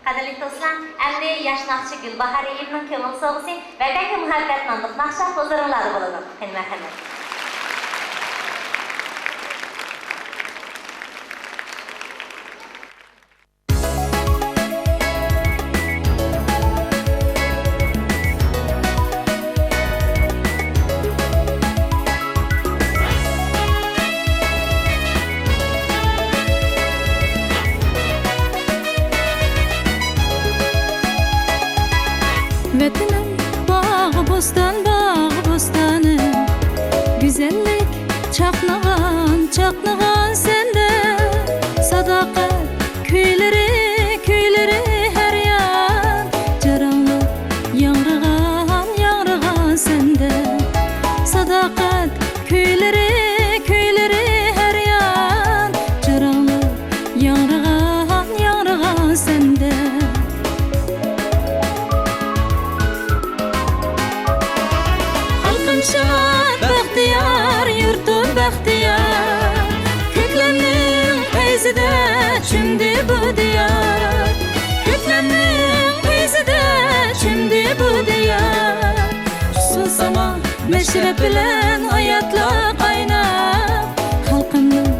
Qadrli dostlar, endi yosh naqshi Gulbahor Elibning ko'ngil sog'isi va Baka muhabbat nomli naqsha huzuringlarda bo'ladi. Marhamat. Vətənim bağı bostanı Güzellik çaqnağan sende Sadaqat köyləri hər yan Caranlıq yanrığan sende Sadaqat köyləri hər yan Caranlıq yanrığan sende Şad bəxtiyar, yurtum bəxtiyar Kökləmnin feyzide çümdü bu diyar Kökləmnin feyzide çümdü bu diyar Susama meşrep bilen hayatla qaynab Halkımның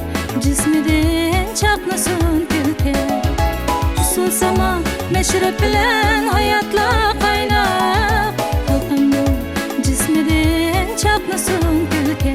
cismidin çaqnasın külke Susama meşrep bilen hayatla qaynab Halkımның cismidin çaqnasın külke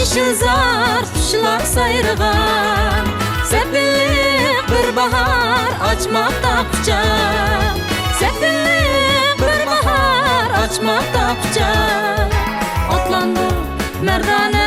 Yeşil zar kuşlar sayrıgan Sepillik bir bahar açmakta kucak Sepillik bir bahar açmakta kucak Atlandı merdane